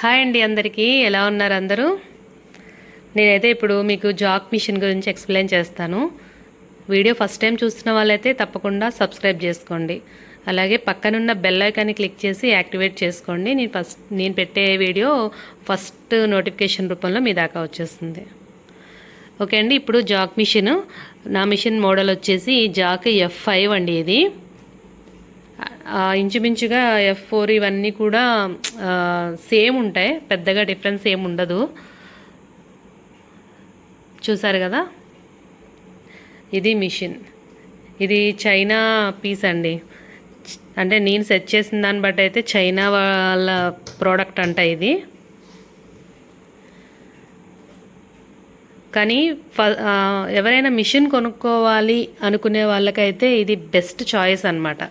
Hi అండి, అందరికీ ఎలా ఉన్నారు అందరూ? నేనైతే ఇప్పుడు మీకు జాక్ మిషన్ గురించి ఎక్స్ప్లెయిన్ చేస్తాను. వీడియో ఫస్ట్ టైం చూస్తున్న వాళ్ళైతే తప్పకుండా సబ్స్క్రైబ్ చేసుకోండి. అలాగే పక్కనున్న బెల్ ఐకాన్ని క్లిక్ చేసి యాక్టివేట్ చేసుకోండి. నేను పెట్టే వీడియో ఫస్ట్ నోటిఫికేషన్ రూపంలో మీ దాకా వచ్చేస్తుంది. ఓకే అండి, ఇప్పుడు జాక్ మిషన్, నా మిషన్ మోడల్ వచ్చేసి జాక్ F5 అండి. ఇది ఇంచుమించుగా F4 ఇవన్నీ కూడా సేమ్ ఉంటాయి, పెద్దగా డిఫరెన్స్ ఏమి ఉండదు. చూసారు కదా, ఇది మిషన్. ఇది చైనా పీస్ అండి. అంటే నేను సెట్ చేసిన దాన్ని బట్టి అయితే చైనా వాళ్ళ ప్రోడక్ట్ అంట ఇది. కానీ ఎవరైనా మిషన్ కొనుక్కోవాలి అనుకునే వాళ్ళకైతే ఇది బెస్ట్ చాయిస్ అన్నమాట.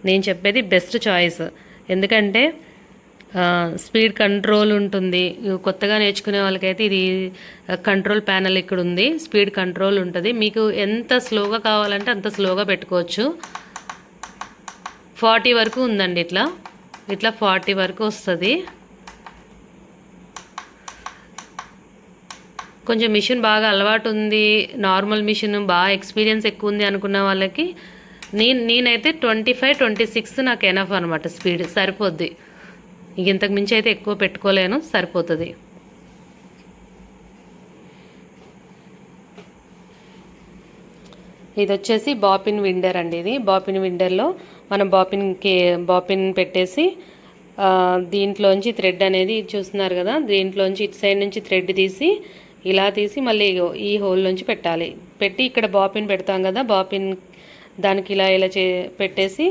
నేను చెప్పేది బెస్ట్ చాయిస్. ఎందుకంటే స్పీడ్ కంట్రోల్ ఉంటుంది. కొత్తగా నేర్చుకునే వాళ్ళకైతే ఇది కంట్రోల్ ప్యానెల్ ఇక్కడ ఉంది, స్పీడ్ కంట్రోల్ ఉంటుంది. మీకు ఎంత స్లోగా కావాలంటే అంత స్లోగా పెట్టుకోవచ్చు. 40 వరకు ఉందండి. ఇట్లా 40 వరకు వస్తుంది. కొంచెం మిషన్ బాగా అలవాటు ఉంది, నార్మల్ మిషన్ బాగా ఎక్స్పీరియన్స్ ఎక్కువ ఉంది అనుకున్న వాళ్ళకి నేనైతే 25-26 నాకు ఎనఫ్ అనమాట. స్పీడ్ సరిపోద్ది. ఇంతకు మించి అయితే ఎక్కువ పెట్టుకోలేను, సరిపోతుంది. ఇది వచ్చేసి బాపిన్ విండర్ అండి. ఇది బాపిన్ విండర్లో మనం బాపిన్ పెట్టేసి దీంట్లోంచి థ్రెడ్ అనేది చూస్తున్నారు కదా, దీంట్లోంచి ఇటు సైడ్ నుంచి థ్రెడ్ తీసి ఇలా తీసి మళ్ళీ ఈ హోల్ నుంచి పెట్టాలి. పెట్టి ఇక్కడ బాపిన్ పెడతాం కదా, బాపిన్ దానికి ఇలా పెట్టేసి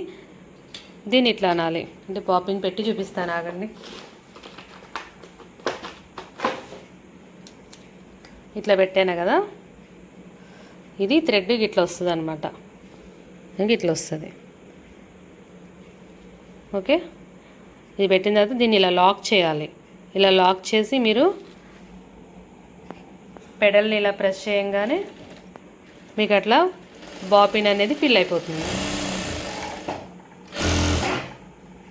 దీన్ని ఇట్లా అనాలి. అంటే బాపిన్ పెట్టి చూపిస్తాను, ఆగండి. ఇట్లా పెట్టాను కదా, ఇది థ్రెడ్ ఇట్లా వస్తుంది అనమాట. ఇట్లా వస్తుంది. ఓకే, ఇది పెట్టిన తర్వాత దీన్ని ఇలా లాక్ చేయాలి. ఇలా లాక్ చేసి మీరు పెడల్ని ఇలా ప్రెస్ చేయంగానే మీకు అట్లా బాపిన్ అనేది ఫిల్ అయిపోతుంది.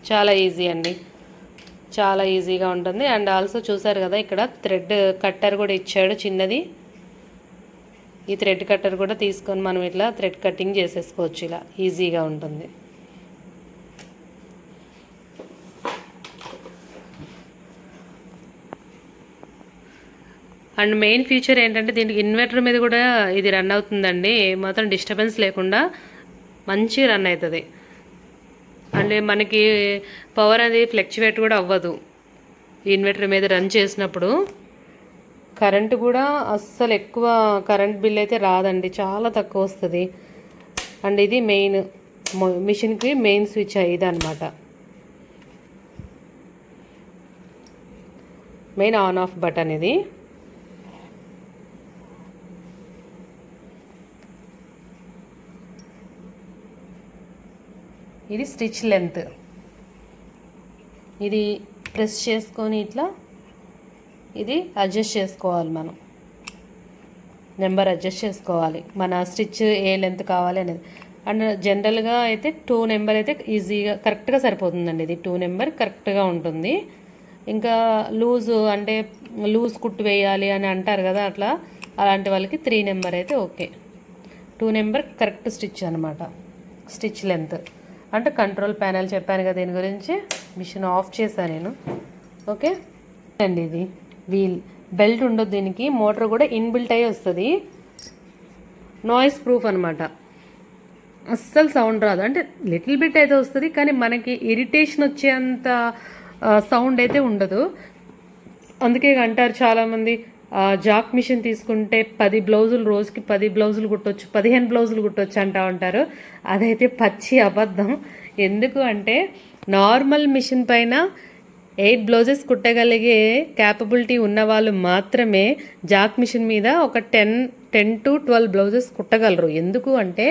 చాలా ఈజీ అండి, చాలా ఈజీగా ఉంటుంది. అండ్ ఆల్సో చూసారు కదా, ఇక్కడ థ్రెడ్ కట్టర్ కూడా ఇచ్చాడు చిన్నది. ఈ థ్రెడ్ కట్టర్ కూడా తీసుకొని మనం ఇట్లా థ్రెడ్ కటింగ్ చేసేసుకోవచ్చు. ఇలా ఈజీగా ఉంటుంది. అండ్ మెయిన్ ఫీచర్ ఏంటంటే దీనికి ఇన్వర్టర్ మీద కూడా ఇది రన్ అవుతుందండి. మాత్రం డిస్టర్బెన్స్ లేకుండా మంచిగా రన్ అవుతుంది. అంటే మనకి పవర్ అనేది ఫ్లక్చువేట్ కూడా అవ్వదు. ఇన్వర్టర్ మీద రన్ చేసినప్పుడు కరెంటు కూడా అస్సలు ఎక్కువ కరెంట్ బిల్ అయితే రాదండి, చాలా తక్కువ వస్తుంది. అండ్ ఇది మెయిన్ మిషన్కి మెయిన్ స్విచ్ ఇదన్నమాట. మెయిన్ ఆన్ ఆఫ్ బటన్ ఇది. ఇది స్టిచ్ లెంత్. ఇది ప్రెస్ చేసుకొని ఇట్లా ఇది అడ్జస్ట్ చేసుకోవాలి. మనం నెంబర్ అడ్జస్ట్ చేసుకోవాలి, మన స్టిచ్ ఏ లెంత్ కావాలి అనేది. అండ్ జనరల్గా అయితే 2 నెంబర్ అయితే ఈజీగా కరెక్ట్గా సరిపోతుందండి. ఇది 2 నెంబర్ కరెక్ట్గా ఉంటుంది. ఇంకా అంటే లూజ్ కుట్టు వేయాలి అని అంటారు కదా, అలాంటి వాళ్ళకి 3 నెంబర్ అయితే ఓకే. 2 నెంబర్ కరెక్ట్ స్టిచ్ అనమాట. స్టిచ్ లెంత్ అంటే కంట్రోల్ ప్యానెల్ చెప్పాను కదా, దీని గురించి. మిషన్ ఆఫ్ చేశాను నేను. ఓకే అండి, ఇది వీల్ బెల్ట్ ఉండదు దీనికి. మోటార్ కూడా ఇన్బిల్ట్ అయ్యి వస్తుంది. నాయిస్ ప్రూఫ్ అనమాట, అస్సలు సౌండ్ రాదు. అంటే లిటిల్ బిట్ అయితే వస్తుంది, కానీ మనకి ఇరిటేషన్ వచ్చేంత సౌండ్ అయితే ఉండదు. అందుకే అంటారు చాలామంది, జాక్ మిషన్ తీసుకుంటే 10 బ్లౌజులు రోజుకి 10 బ్లౌజులు కుట్టొచ్చు, 15 బ్లౌజులు కుట్టొచ్చు అంటూ ఉంటారు. అదైతే పచ్చి అబద్ధం. ఎందుకు అంటే నార్మల్ మిషన్ పైన 8 బ్లౌజెస్ కుట్టగలిగే క్యాపబిలిటీ ఉన్న వాళ్ళు మాత్రమే జాక్ మిషన్ మీద ఒక 10 to 12 బ్లౌజెస్ కుట్టగలరు. ఎందుకు అంటే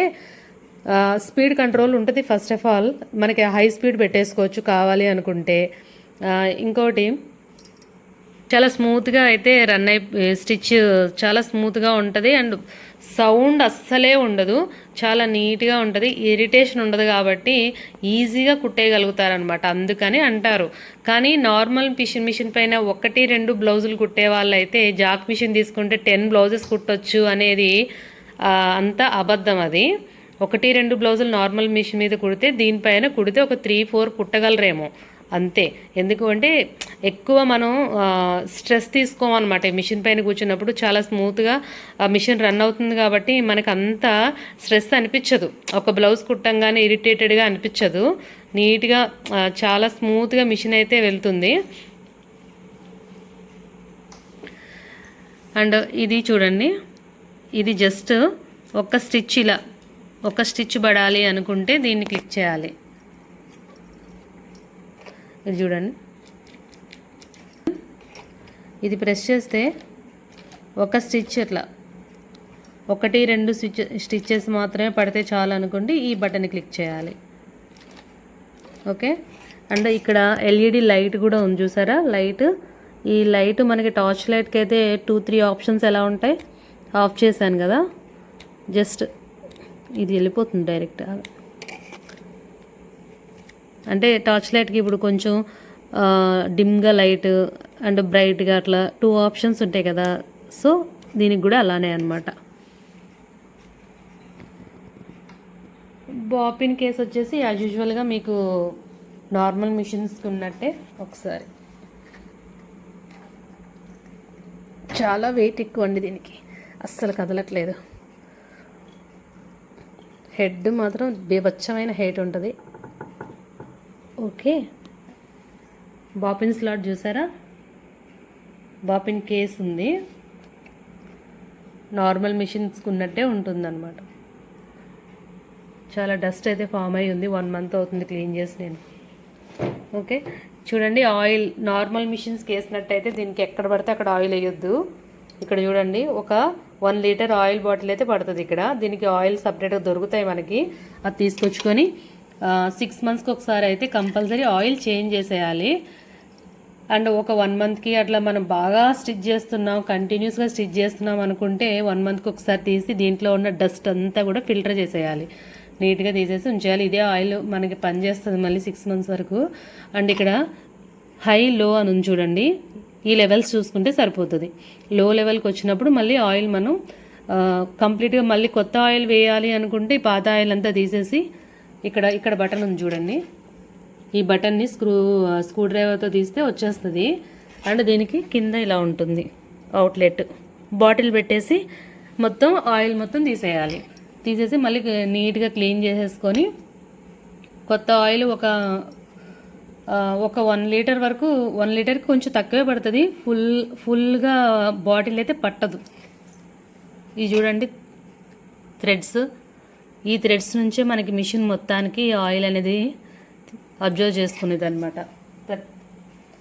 స్పీడ్ కంట్రోల్ ఉంటుంది. ఫస్ట్ ఆఫ్ ఆల్ మనకి హై స్పీడ్ పెట్టేసుకోవచ్చు కావాలి అనుకుంటే. ఇంకోటి చాలా స్మూత్గా అయితే స్టిచ్ చాలా స్మూత్గా ఉంటుంది. అండ్ సౌండ్ అస్సలే ఉండదు, చాలా నీట్గా ఉంటుంది, ఇరిటేషన్ ఉండదు, కాబట్టి ఈజీగా కుట్టేయగలుగుతారనమాట. అందుకని అంటారు. కానీ నార్మల్ మిషన్ పైన 1-2 బ్లౌజులు కుట్టే వాళ్ళైతే జాక్ మిషన్ తీసుకుంటే 10 బ్లౌజెస్ కుట్టొచ్చు అనేది అంత అబద్ధం. అది 1-2 బ్లౌజులు నార్మల్ మిషన్ మీద కుడితే, దీనిపైన కుడితే ఒక 3-4 కుట్టగలరేమో అంతే. ఎందుకు అంటే ఎక్కువ మనం స్ట్రెస్ తీసుకోమన్నమాట. మిషన్ పైన కూర్చున్నప్పుడు చాలా స్మూత్గా మిషన్ రన్ అవుతుంది కాబట్టి మనకు అంత స్ట్రెస్ అనిపించదు. ఒక బ్లౌజ్ కుట్టంగానే ఇరిటేటెడ్గా అనిపించదు, నీట్గా చాలా స్మూత్గా మిషన్ అయితే వెళ్తుంది. అండ్ ఇది చూడండి, ఇది జస్ట్ ఒక స్టిచ్, ఇలా ఒక స్టిచ్ పడాలి అనుకుంటే దీన్ని క్లిక్ చేయాలి. ఇది చూడండి, ఇది ప్రెస్ చేస్తే ఒక స్టిచ్ ఇట్లా 1-2 స్టిచ్చెస్ మాత్రమే పడితే చాలు అనుకోండి, ఈ బటన్ని క్లిక్ చేయాలి. ఓకే. అండ్ ఇక్కడ ఎల్ఈడి లైట్ కూడా ఉంది, చూసారా లైట్. ఈ లైట్ మనకి టార్చ్ లైట్కి అయితే 2-3 ఆప్షన్స్ ఎలా ఉంటాయి, ఆఫ్ చేశాను కదా, జస్ట్ ఇది వెళ్ళిపోతుంది డైరెక్ట్. అంటే టార్చ్ లైట్కి ఇప్పుడు కొంచెం డిమ్గా లైట్ అండ్ బ్రైట్గా అట్లా 2 ఆప్షన్స్ ఉంటాయి కదా, సో దీనికి కూడా అలానే అనమాట. బాపిన్ కేస్ వచ్చేసి యాజ్ యూజువల్గా మీకు నార్మల్ మిషన్స్కి ఉన్నట్టే. ఒకసారి చాలా వెయిట్ ఎక్కువ అండి దీనికి, అస్సలు కదలట్లేదు. హెడ్ మాత్రం బీభత్సమైన హైట్ ఉంటుంది. ఓకే. బాపిన్ స్లాట్ చూసారా, బాపిన్ కేస్ ఉంది, నార్మల్ మిషన్స్కి ఉన్నట్టే ఉంటుందన్నమాట. చాలా డస్ట్ అయితే ఫామ్ అయి ఉంది, 1 మంత్ అవుతుంది క్లీన్ చేసి నేను. ఓకే చూడండి, ఆయిల్ నార్మల్ మిషన్స్కి వేసినట్టయితే దీనికి ఎక్కడ పడితే అక్కడ ఆయిల్ వేయొద్దు. ఇక్కడ చూడండి, ఒక 1 లీటర్ ఆయిల్ బాటిల్ అయితే పడుతుంది ఇక్కడ. దీనికి ఆయిల్ సపరేట్గా దొరుకుతాయి మనకి, అది తీసుకొచ్చుకొని 6 మంత్స్కి ఒకసారి అయితే కంపల్సరీ ఆయిల్ చేంజ్ చేసేయాలి. అండ్ ఒక 1 మంత్కి అట్లా మనం బాగా స్టిచ్ చేస్తున్నాం, కంటిన్యూస్గా స్టిచ్ చేస్తున్నాం అనుకుంటే 1 మంత్కి ఒకసారి తీసి దీంట్లో ఉన్న డస్ట్ అంతా కూడా ఫిల్టర్ చేసేయాలి, నీట్గా తీసేసి ఉంచేయాలి. ఇదే ఆయిల్ మనకి పనిచేస్తుంది మళ్ళీ 6 మంత్స్ వరకు. అండ్ ఇక్కడ హై లో అని ఉంది చూడండి, ఈ లెవెల్స్ చూసుకుంటే సరిపోతుంది. లో లెవెల్కి వచ్చినప్పుడు మళ్ళీ ఆయిల్ మనం కంప్లీట్గా మళ్ళీ కొత్త ఆయిల్ వేయాలి అనుకుంటే ఈ పాత ఆయిల్ అంతా తీసేసి ఇక్కడ బటన్ ఉంది చూడండి, ఈ బటన్ని స్క్రూ డ్రైవర్తో తీస్తే వచ్చేస్తుంది. అండ్ దీనికి కింద ఇలా ఉంటుంది అవుట్లెట్, బాటిల్ పెట్టేసి మొత్తం ఆయిల్ మొత్తం తీసేసి మళ్ళీ నీట్గా క్లీన్ చేసేసుకొని కొత్త ఆయిల్ ఒక 1 లీటర్ వరకు, 1 లీటర్కి కొంచెం తక్కువే పడుతుంది, ఫుల్గా బాటిల్ అయితే పట్టదు. ఇది చూడండి థ్రెడ్స్, ఈ థ్రెడ్స్ నుంచే మనకి మిషన్ మొత్తానికి ఆయిల్ అనేది అబ్జర్వ్ చేసుకునేది అనమాట.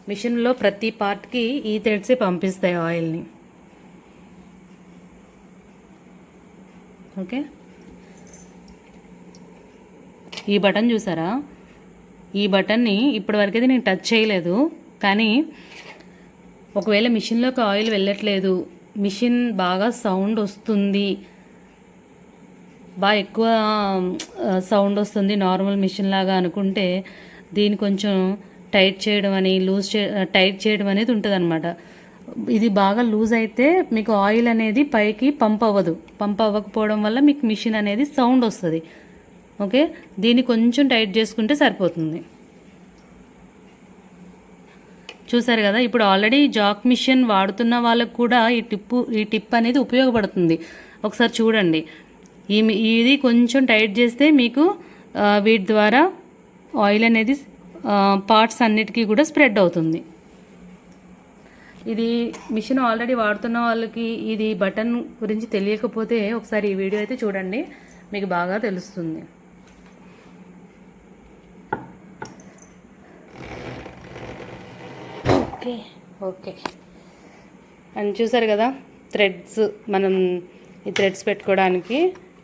మిషన్లో ప్రతి పార్ట్కి ఈ థ్రెడ్సే పంపిస్తాయి ఆయిల్ని. ఓకే. ఈ బటన్ చూసారా, ఈ బటన్ని ఇప్పటివరకు అయితే నేను టచ్ చేయలేదు, కానీ ఒకవేళ మిషన్లోకి ఆయిల్ వెళ్ళట్లేదు, మిషన్ బాగా సౌండ్ వస్తుంది, బాగా ఎక్కువ సౌండ్ వస్తుంది నార్మల్ మిషన్ లాగా అనుకుంటే దీన్ని కొంచెం టైట్ చేయడం అని టైట్ చేయడం అనేది ఉంటుంది అనమాట. ఇది బాగా లూజ్ అయితే మీకు ఆయిల్ అనేది పైకి పంప్ అవ్వకపోవడం వల్ల మీకు మిషన్ అనేది సౌండ్ వస్తుంది. ఓకే, దీన్ని కొంచెం టైట్ చేసుకుంటే సరిపోతుంది. చూసారు కదా, ఇప్పుడు ఆల్రెడీ జాక్ మిషన్ వాడుతున్న వాళ్ళకు కూడా ఈ టిప్ అనేది ఉపయోగపడుతుంది. ఒకసారి చూడండి, ఇది కొంచెం టైట్ చేస్తే మీకు వీటి ద్వారా ఆయిల్ అనేది పార్ట్స్ అన్నిటికీ కూడా స్ప్రెడ్ అవుతుంది. ఇది మిషన్ ఆల్రెడీ వాడుతున్న వాళ్ళకి ఇది బటన్ గురించి తెలియకపోతే ఒకసారి ఈ వీడియో అయితే చూడండి, మీకు బాగా తెలుస్తుంది. ఓకే అండ్ చూసారు కదా, థ్రెడ్స్ మనం ఈ థ్రెడ్స్ పెట్టుకోవడానికి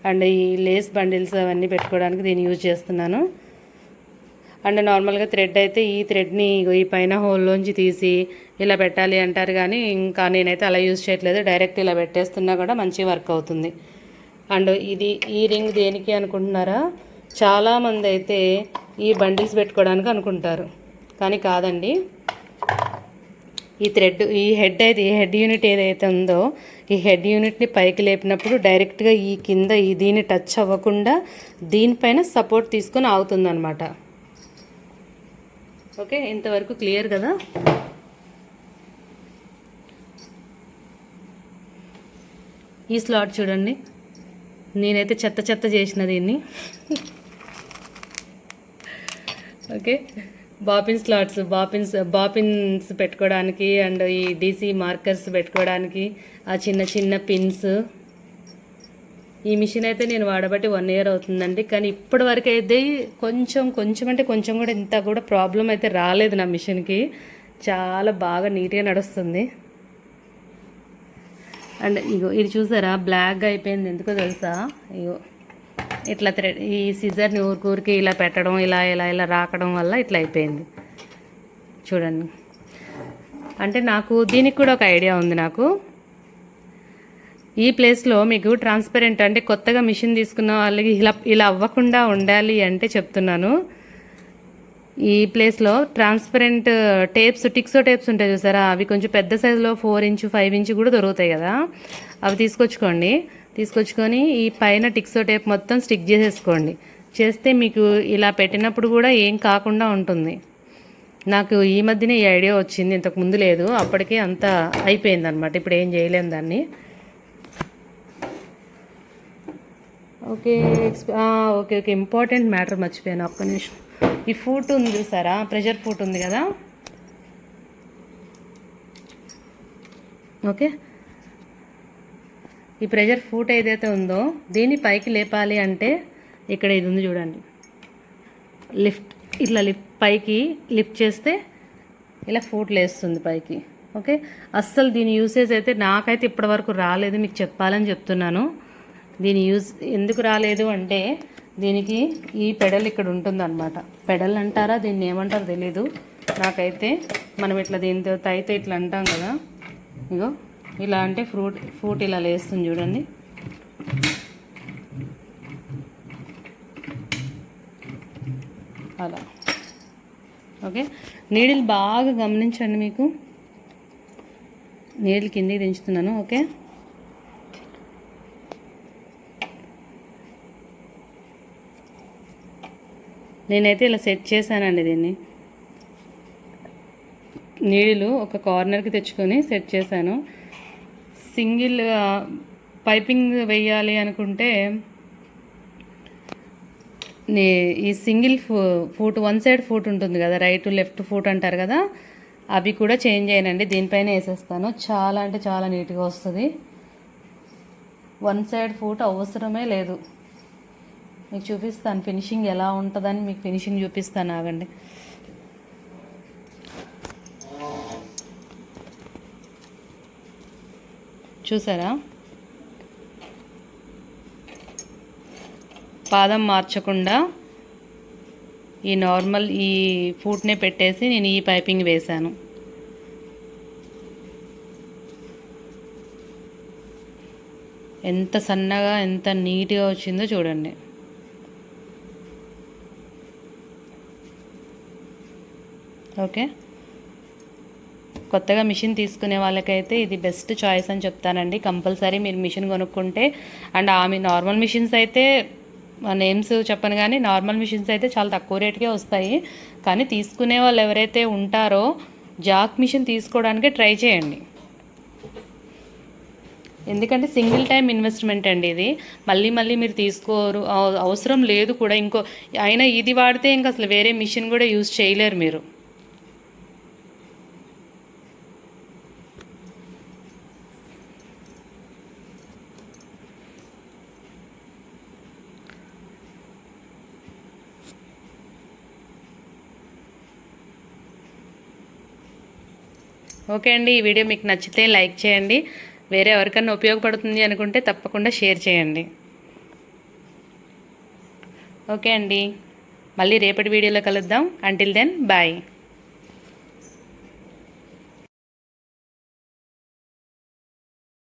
అండ్ ఈ లేస్ బండిల్స్ అవన్నీ పెట్టుకోవడానికి దీన్ని యూజ్ చేస్తున్నాను. అండ్ నార్మల్గా థ్రెడ్ అయితే ఈ థ్రెడ్ని ఈ పైన హోల్లోంచి తీసి ఇలా పెట్టాలి అంటారు, కానీ ఇంకా నేనైతే అలా యూజ్ చేయట్లేదు, డైరెక్ట్ ఇలా పెట్టేస్తున్నా కూడా మంచి వర్క్ అవుతుంది. అండ్ ఈ రింగ్ దేనికి అనుకుంటున్నారా? చాలామంది అయితే ఈ బండిల్స్ పెట్టుకోవడానికి అనుకుంటారు, కానీ కాదండి. ఈ హెడ్ యూనిట్ ఏదైతే ఉందో ఈ హెడ్ యూనిట్ని పైకి లేపినప్పుడు డైరెక్ట్గా ఈ కింద దీన్ని టచ్ అవ్వకుండా దీనిపైన సపోర్ట్ తీసుకొని ఆగుతుందన్నమాట. ఓకే, ఇంతవరకు క్లియర్ కదా? ఈ స్లాట్ చూడండి, నేనైతే చెత్త చేసిన దీన్ని. ఓకే, బాపిన్స్ పెట్టుకోవడానికి అండ్ ఈ డీసీ మార్కర్స్ పెట్టుకోవడానికి ఆ చిన్న పిన్స్. ఈ మిషన్ అయితే నేను వాడబట్టి 1 year అవుతుందండి, కానీ ఇప్పటి వరకు అయితే కొంచెం అంటే కొంచెం కూడా ఇంత కూడా ప్రాబ్లం అయితే రాలేదు నా మిషన్కి. చాలా బాగా నీట్గా నడుస్తుంది. అండ్ ఇది చూసారా, బ్లాక్గా అయిపోయింది. ఎందుకో తెలుసా? ఇట్లా ఈ సిజర్ని ఊరికి ఇలా పెట్టడం, ఇలా రాకడం వల్ల ఇట్లా అయిపోయింది చూడండి. అంటే దీనికి కూడా ఒక ఐడియా ఉంది నాకు. ఈ ప్లేస్లో మీకు ట్రాన్స్పరెంట్ అంటే కొత్తగా మిషన్ తీసుకున్న వాళ్ళకి ఇలా అవ్వకుండా ఉండాలి అంటే చెప్తున్నాను. ఈ ప్లేస్లో ట్రాన్స్పరెంట్ టిక్సో టేప్స్ ఉంటాయి చూసారా, అవి కొంచెం పెద్ద సైజులో 4 inch 5 inch కూడా దొరుకుతాయి కదా, అవి తీసుకొచ్చుకొని ఈ పైన టిక్సో టేప్ మొత్తం స్టిక్ చేసేసుకోండి. చేస్తే మీకు ఇలా పెట్టినప్పుడు కూడా ఏం కాకుండా ఉంటుంది. నాకు ఈ మధ్యనే ఈ ఐడియా వచ్చింది, ఇంతకుముందు లేదు. అప్పటికే అంతా అయిపోయింది అనమాట, ఇప్పుడు ఏం చేయలేము దాన్ని. ఓకే ఓకే ఇంపార్టెంట్ మ్యాటర్ మర్చిపోయాను, ఒక్క నిమిషం. ఈ ఫూట్ ఉంది చూసారా, ప్రెషర్ ఫూట్ ఉంది కదా. ఓకే, ఈ ప్రెషర్ ఫూట్ ఏదైతే ఉందో దీన్ని పైకి లేపాలి అంటే ఇక్కడ ఇది ఉంది చూడండి, పైకి లిఫ్ట్ చేస్తే ఇలా ఫూట్ లేస్తుంది పైకి. ఓకే, అస్సలు దీని యూసేజ్ అయితే నాకైతే ఇప్పటివరకు రాలేదు, మీకు చెప్పాలని చెప్తున్నాను. దీని యూజ్ ఎందుకు రాలేదు అంటే దీనికి ఈ పెడల్ ఇక్కడ ఉంటుందన్నమాట. పెడల్ అంటారా, దీన్ని ఏమంటారో తెలీదు నాకైతే. మనం ఇట్లా దీంతో అయితే ఇట్లా అంటాం కదా, ఇగో ఇలా అంటే ఫూట్ ఇలా లేస్తుంది చూడండి. అలా. ఓకే, నీడిల్ బాగా గమనించండి, మీకు నీడిల్ కిందికి దించుతున్నాను. ఓకే, నేనైతే ఇలా సెట్ చేశానండి దీన్ని. నీడిలు ఒక కార్నర్కి తెచ్చుకొని సెట్ చేశాను. సింగిల్ పైపింగ్ వేయాలి అనుకుంటే ఈ సింగిల్ ఫూట్ 1 side ఫూట్ ఉంటుంది కదా, రైట్ లెఫ్ట్ ఫూట్ అంటారు కదా, అవి కూడా చేంజ్ చేయనండి, దీనిపైన వేసేస్తాను. చాలా అంటే చాలా నీట్గా వస్తుంది. 1 side ఫూట్ అవసరమే లేదు. మీకు చూపిస్తాను ఫినిషింగ్ ఎలా ఉంటుందని, మీకు ఫినిషింగ్ చూపిస్తాను, ఆగండి. చూసారా, పాదం మార్చకుండా ఈ నార్మల్ ఈ ఫూట్నే పెట్టేసి నేను ఈ పైపింగ్ వేశాను. ఎంత సన్నగా ఎంత నీట్గా వచ్చిందో చూడండి. ఓకే, కొత్తగా మిషన్ తీసుకునే వాళ్ళకైతే ఇది బెస్ట్ చాయిస్ అని చెప్తానండి. కంపల్సరీ మీరు మిషన్ కొనుక్కుంటే, అండ్ నార్మల్ మిషన్స్ అయితే నేమ్స్ చెప్పను కానీ నార్మల్ మిషన్స్ అయితే చాలా తక్కువ రేటుకే వస్తాయి. కానీ తీసుకునే వాళ్ళు ఎవరైతే ఉంటారో జాక్ మిషన్ తీసుకోవడానికి ట్రై చేయండి. ఎందుకంటే సింగిల్ టైం ఇన్వెస్ట్మెంట్ అండి ఇది, మళ్ళీ మీరు తీసుకోరు, అవసరం లేదు కూడా. అయినా ఇది వాడితే ఇంకా అసలు వేరే మిషన్ కూడా యూజ్ చేయలేరు మీరు. ఓకే అండి, ఈ వీడియో మీకు నచ్చితే లైక్ చేయండి. వేరే ఎవరికన్నా ఉపయోగపడుతుంది అనుకుంటే తప్పకుండా షేర్ చేయండి. ఓకే అండి, మళ్ళీ రేపటి వీడియోలో కలుద్దాం. Until then bye.